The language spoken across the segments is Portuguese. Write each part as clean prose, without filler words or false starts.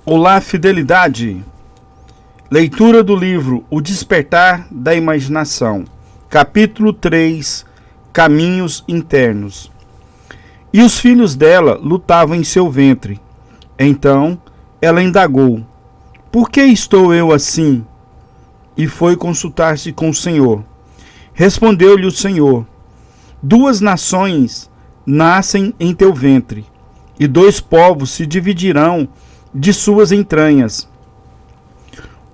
Olá, fidelidade! Leitura do livro O Despertar da Imaginação, capítulo 3, Caminhos Internos. E os filhos dela lutavam em seu ventre. Então ela indagou: por que estou eu assim? E foi consultar-se com o Senhor. Respondeu-lhe o Senhor: 2 nações nascem em teu ventre, e 2 povos se dividirão de suas entranhas.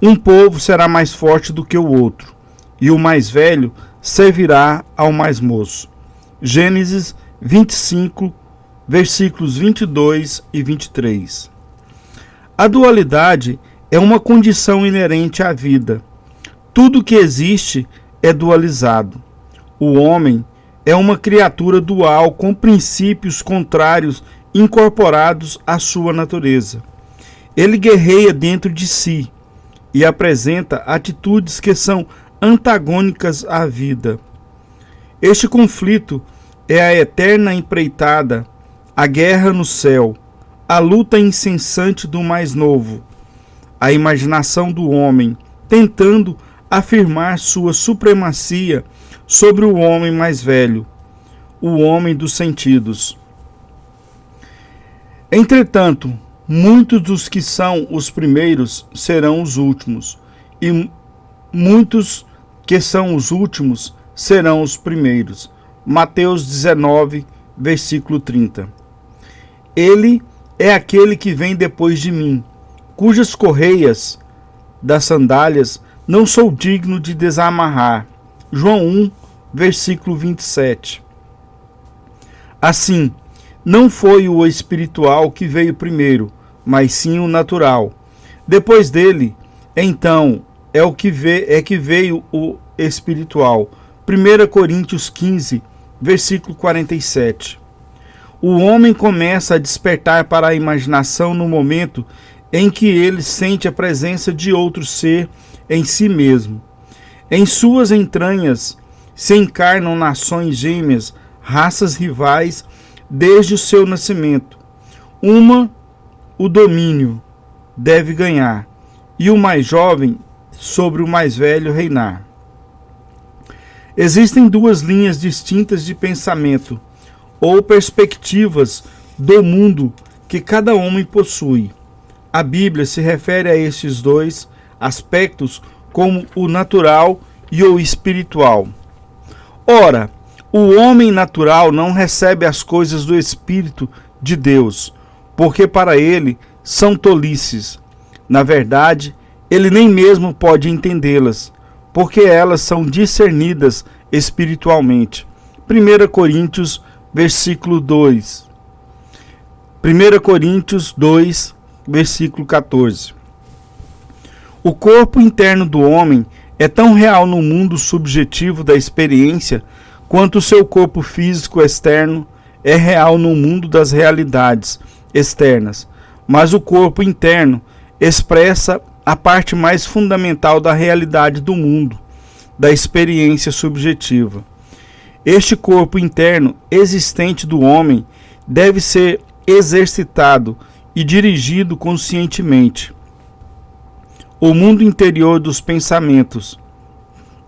Um povo será mais forte do que o outro, e o mais velho servirá ao mais moço. Gênesis 25, versículos 22 e 23. A dualidade é uma condição inerente à vida. Tudo que existe é dualizado. O homem é uma criatura dual com princípios contrários incorporados à sua natureza. Ele guerreia dentro de si e apresenta atitudes que são antagônicas à vida. Este conflito é a eterna empreitada, a guerra no céu, a luta incessante do mais novo, a imaginação do homem tentando afirmar sua supremacia sobre o homem mais velho, o homem dos sentidos. Entretanto, muitos dos que são os primeiros serão os últimos, e muitos que são os últimos serão os primeiros. Mateus 19, versículo 30. Ele é aquele que vem depois de mim, cujas correias das sandálias não sou digno de desamarrar. João 1, versículo 27. Assim, não foi o espiritual que veio primeiro, mas sim o natural. Depois dele, então, que veio o espiritual. 1 Coríntios 15, versículo 47. O homem começa a despertar para a imaginação no momento em que ele sente a presença de outro ser em si mesmo. Em suas entranhas se encarnam nações gêmeas, raças rivais desde o seu nascimento. Uma, o domínio, deve ganhar, e o mais jovem sobre o mais velho reinar. Existem 2 linhas distintas de pensamento, ou perspectivas do mundo que cada homem possui. A Bíblia se refere a estes 2 aspectos como o natural e o espiritual. Ora, o homem natural não recebe as coisas do Espírito de Deus, porque para ele são tolices. Na verdade, ele nem mesmo pode entendê-las, porque elas são discernidas espiritualmente. 1 Coríntios, versículo 2. 1 Coríntios 2, versículo 14. O corpo interno do homem é tão real no mundo subjetivo da experiência quanto o seu corpo físico externo é real no mundo das realidades externas. Mas o corpo interno expressa a parte mais fundamental da realidade do mundo, da experiência subjetiva. Este corpo interno existente do homem deve ser exercitado e dirigido conscientemente. O mundo interior dos pensamentos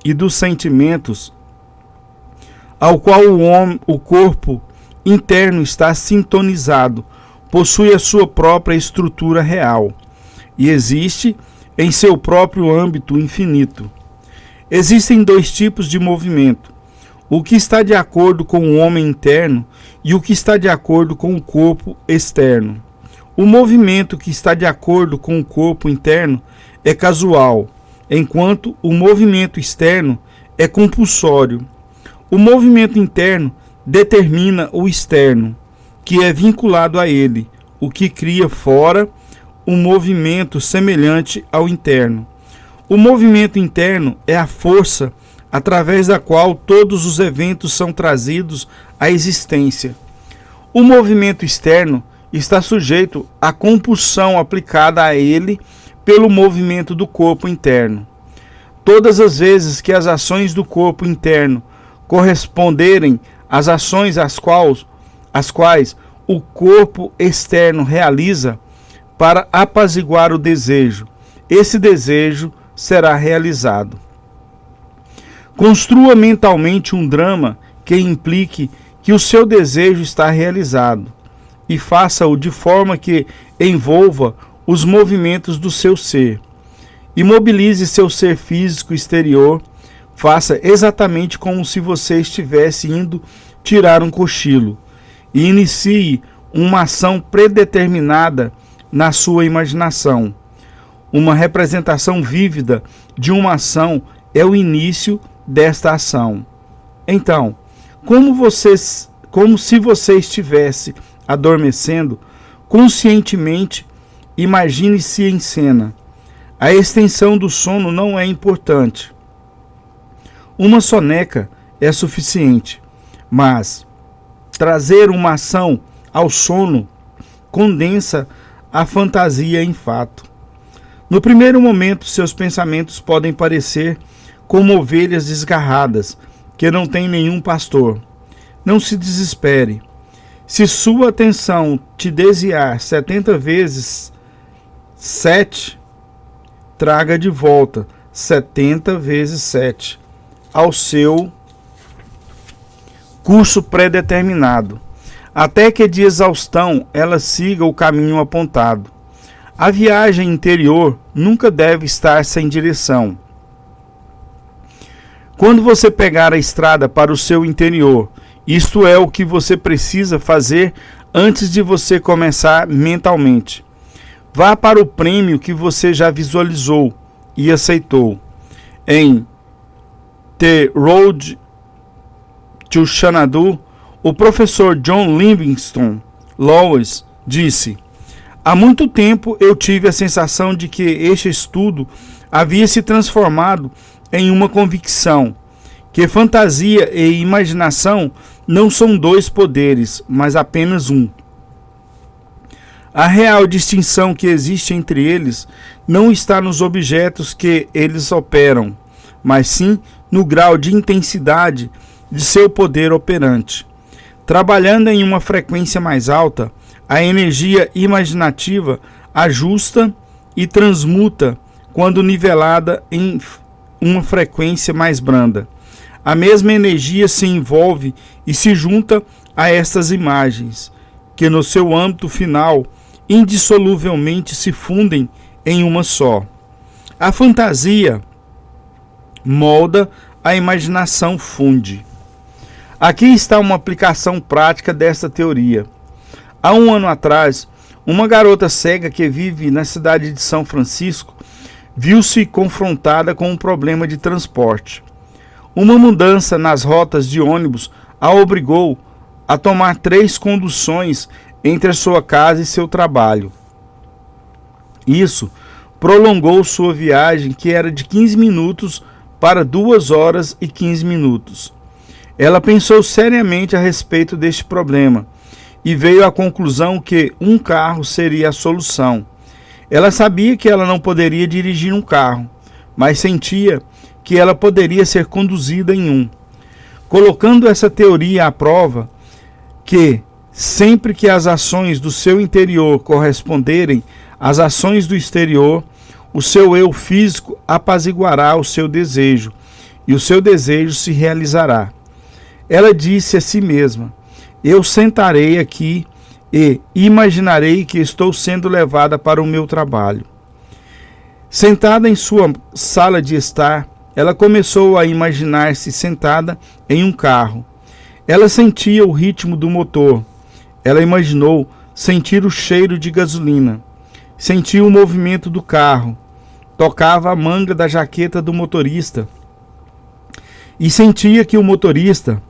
e dos sentimentos, ao qual o corpo interno está sintonizado, possui a sua própria estrutura real e existe em seu próprio âmbito infinito. Existem 2 tipos de movimento: o que está de acordo com o homem interno e o que está de acordo com o corpo externo. O movimento que está de acordo com o corpo interno é casual, enquanto o movimento externo é compulsório. O movimento interno determina o externo, que é vinculado a ele, o que cria fora um movimento semelhante ao interno. O movimento interno é a força através da qual todos os eventos são trazidos à existência. O movimento externo está sujeito à compulsão aplicada a ele pelo movimento do corpo interno. Todas as vezes que as ações do corpo interno corresponderem às ações às quais o corpo externo realiza, para apaziguar o desejo. Esse desejo será realizado. Construa mentalmente um drama que implique que o seu desejo está realizado e faça-o de forma que envolva os movimentos do seu ser. Imobilize seu ser físico exterior. Faça exatamente como se você estivesse indo tirar um cochilo e inicie uma ação predeterminada na sua imaginação. Uma representação vívida de uma ação é o início desta ação. Então, como se você estivesse adormecendo, conscientemente imagine-se em cena. A extensão do sono não é importante. Uma soneca é suficiente, mas trazer uma ação ao sono condensa a fantasia em fato. No primeiro momento, seus pensamentos podem parecer como ovelhas desgarradas, que não têm nenhum pastor. Não se desespere. Se sua atenção te desviar 70 vezes 7, traga de volta 70 vezes 7 ao seu curso predeterminado, até que de exaustão ela siga o caminho apontado. A viagem interior nunca deve estar sem direção. Quando você pegar a estrada para o seu interior, isto é o que você precisa fazer antes de você começar mentalmente. Vá para o prêmio que você já visualizou e aceitou. Em The Road to Xanadu, o professor John Livingston Lewis disse: há muito tempo eu tive a sensação de que este estudo havia se transformado em uma convicção, que fantasia e imaginação não são dois poderes, mas apenas um. A real distinção que existe entre eles não está nos objetos que eles operam, mas sim no grau de intensidade de seu poder operante. Trabalhando em uma frequência mais alta, a energia imaginativa ajusta e transmuta quando nivelada em uma frequência mais branda. A mesma energia se envolve e se junta a estas imagens, que no seu âmbito final indissoluvelmente se fundem em uma só. A fantasia molda, a imaginação funde. Aqui está uma aplicação prática desta teoria. Há um ano atrás, uma garota cega que vive na cidade de São Francisco viu-se confrontada com um problema de transporte. Uma mudança nas rotas de ônibus a obrigou a tomar 3 conduções entre a sua casa e seu trabalho. Isso prolongou sua viagem, que era de 15 minutos, para 2 horas e 15 minutos. Ela pensou seriamente a respeito deste problema e veio à conclusão que um carro seria a solução. Ela sabia que ela não poderia dirigir um carro, mas sentia que ela poderia ser conduzida em um. Colocando essa teoria à prova, que sempre que as ações do seu interior corresponderem às ações do exterior, o seu eu físico apaziguará o seu desejo, e o seu desejo se realizará. Ela disse a si mesma: eu sentarei aqui e imaginarei que estou sendo levada para o meu trabalho. Sentada em sua sala de estar, ela começou a imaginar-se sentada em um carro. Ela sentia o ritmo do motor. Ela imaginou sentir o cheiro de gasolina. Sentia o movimento do carro. Tocava a manga da jaqueta do motorista. E sentia que o motorista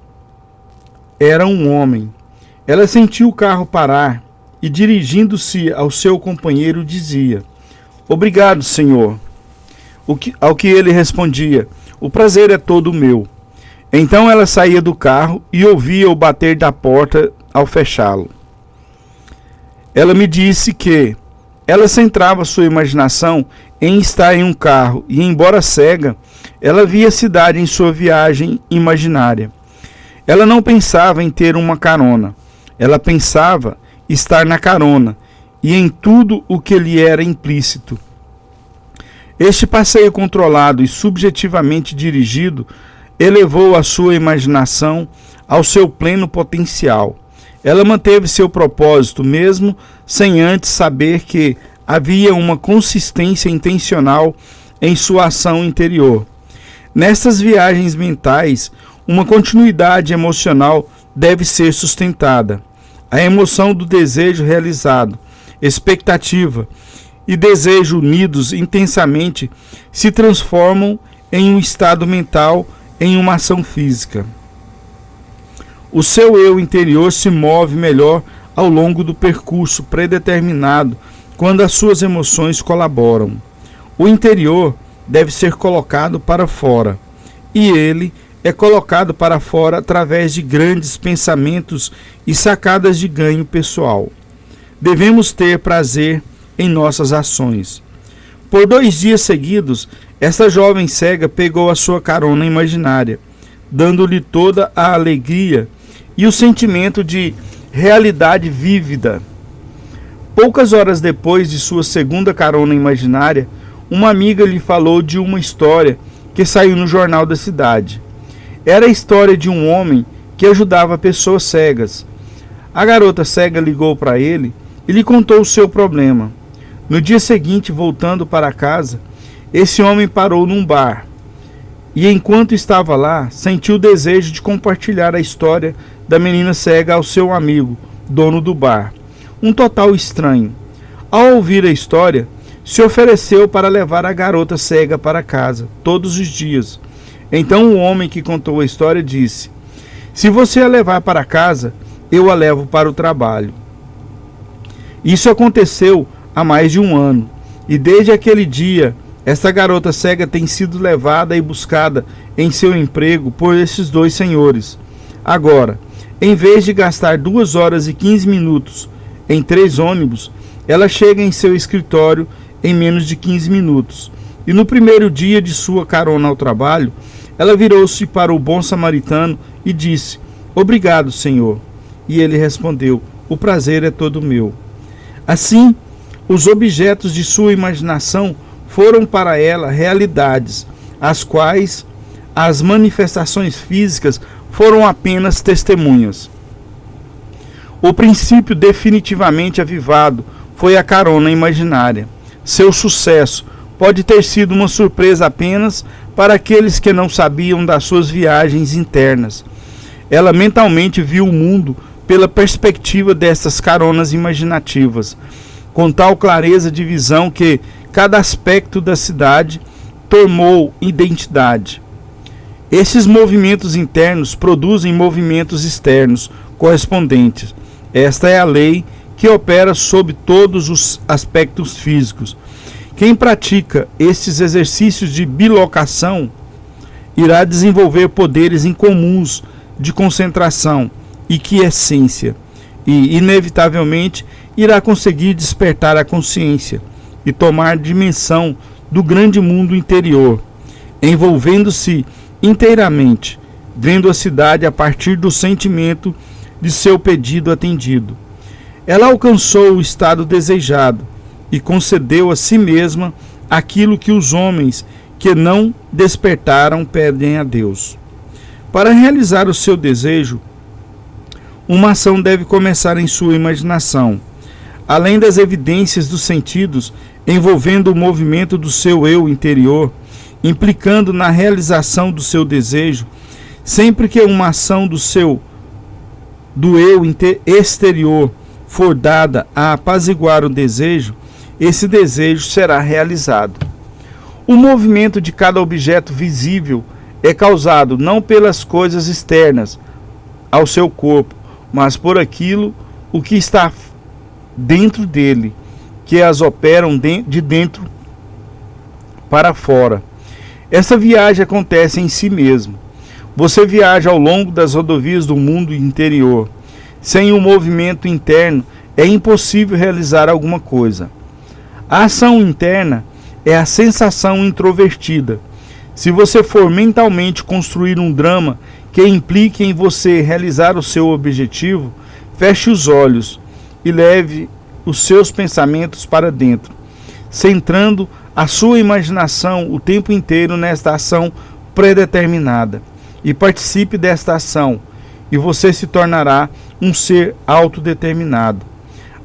era um homem. Ela sentiu o carro parar e, dirigindo-se ao seu companheiro, dizia: obrigado, senhor. Ao que ele respondia: o prazer é todo meu. Então ela saía do carro e ouvia o bater da porta ao fechá-lo. Ela me disse que ela centrava sua imaginação em estar em um carro e, embora cega, ela via a cidade em sua viagem imaginária. Ela não pensava em ter uma carona. Ela pensava estar na carona e em tudo o que lhe era implícito. Este passeio controlado e subjetivamente dirigido elevou a sua imaginação ao seu pleno potencial. Ela manteve seu propósito mesmo sem antes saber que havia uma consistência intencional em sua ação interior. Nestas viagens mentais, uma continuidade emocional deve ser sustentada. A emoção do desejo realizado, expectativa e desejo unidos intensamente se transformam em um estado mental, em uma ação física. O seu eu interior se move melhor ao longo do percurso predeterminado quando as suas emoções colaboram. O interior deve ser colocado para fora, e ele é colocado para fora através de grandes pensamentos e sacadas de ganho pessoal. Devemos ter prazer em nossas ações. Por 2 dias seguidos, essa jovem cega pegou a sua carona imaginária, dando-lhe toda a alegria e o sentimento de realidade vívida. Poucas horas depois de sua segunda carona imaginária, uma amiga lhe falou de uma história que saiu no jornal da cidade. Era a história de um homem que ajudava pessoas cegas. A garota cega ligou para ele e lhe contou o seu problema. No dia seguinte, voltando para casa, esse homem parou num bar e, enquanto estava lá, sentiu o desejo de compartilhar a história da menina cega ao seu amigo, dono do bar, um total estranho. Ao ouvir a história, se ofereceu para levar a garota cega para casa, todos os dias. Então o homem que contou a história disse: "Se você a levar para casa, eu a levo para o trabalho." Isso aconteceu há mais de 1 ano, e desde aquele dia, esta garota cega tem sido levada e buscada em seu emprego por esses 2 senhores. Agora, em vez de gastar 2 horas e 15 minutos em 3 ônibus, ela chega em seu escritório em menos de 15 minutos. E no primeiro dia de sua carona ao trabalho, ela virou-se para o bom samaritano e disse: "Obrigado, Senhor." E ele respondeu: "O prazer é todo meu." Assim, os objetos de sua imaginação foram para ela realidades, as quais as manifestações físicas foram apenas testemunhas. O princípio definitivamente avivado foi a carona imaginária. Seu sucesso pode ter sido uma surpresa apenas para aqueles que não sabiam das suas viagens internas. Ela mentalmente viu o mundo pela perspectiva dessas caronas imaginativas, com tal clareza de visão que cada aspecto da cidade tomou identidade. Esses movimentos internos produzem movimentos externos correspondentes. Esta é a lei que opera sobre todos os aspectos físicos. Quem pratica estes exercícios de bilocação irá desenvolver poderes incomuns de concentração e quiescência, e inevitavelmente irá conseguir despertar a consciência e tomar dimensão do grande mundo interior, envolvendo-se inteiramente, vendo a cidade a partir do sentimento de seu pedido atendido. Ela alcançou o estado desejado e concedeu a si mesma aquilo que os homens que não despertaram pedem a Deus. Para realizar o seu desejo, uma ação deve começar em sua imaginação. Além das evidências dos sentidos envolvendo o movimento do seu eu interior, implicando na realização do seu desejo, sempre que uma ação do eu exterior for dada a apaziguar o desejo, esse desejo será realizado. O movimento de cada objeto visível é causado não pelas coisas externas ao seu corpo, mas por aquilo o que está dentro dele, que as operam de dentro para fora. Essa viagem acontece em si mesmo. Você viaja ao longo das rodovias do mundo interior. Sem um movimento interno, é impossível realizar alguma coisa. A ação interna é a sensação introvertida. Se você for mentalmente construir um drama que implique em você realizar o seu objetivo, feche os olhos e leve os seus pensamentos para dentro, centrando a sua imaginação o tempo inteiro nesta ação predeterminada. E participe desta ação, e você se tornará um ser autodeterminado.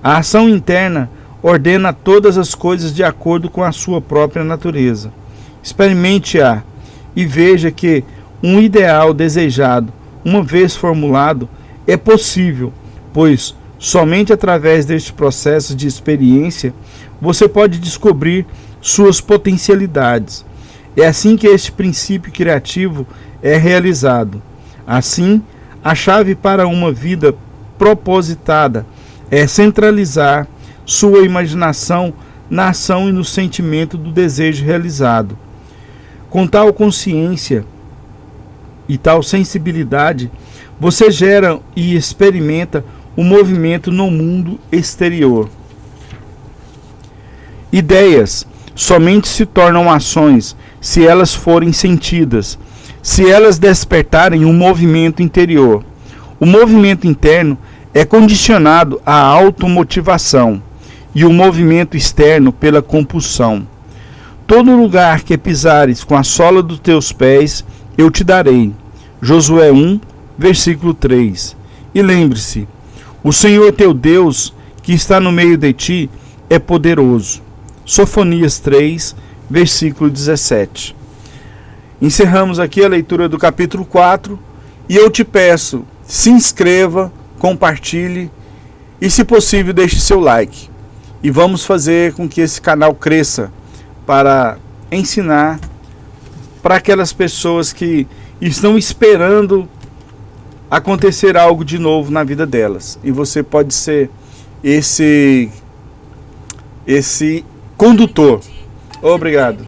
A ação interna ordena todas as coisas de acordo com a sua própria natureza. Experimente-a e veja que um ideal desejado, uma vez formulado, é possível, pois somente através deste processo de experiência você pode descobrir suas potencialidades. É assim que este princípio criativo é realizado. Assim, a chave para uma vida propositada é centralizar sua imaginação na ação e no sentimento do desejo realizado. Com tal consciência e tal sensibilidade, você gera e experimenta o movimento no mundo exterior. Ideias somente se tornam ações se elas forem sentidas, se elas despertarem um movimento interior. O movimento interno é condicionado à automotivação e o movimento externo pela compulsão. Todo lugar que pisares com a sola dos teus pés, eu te darei. Josué 1, versículo 3. E lembre-se, o Senhor teu Deus, que está no meio de ti, é poderoso. Sofonias 3, versículo 17. Encerramos aqui a leitura do capítulo 4 e eu te peço, se inscreva, compartilhe e, se possível, deixe seu like. E vamos fazer com que esse canal cresça para ensinar para aquelas pessoas que estão esperando acontecer algo de novo na vida delas. E você pode ser esse condutor. Obrigado.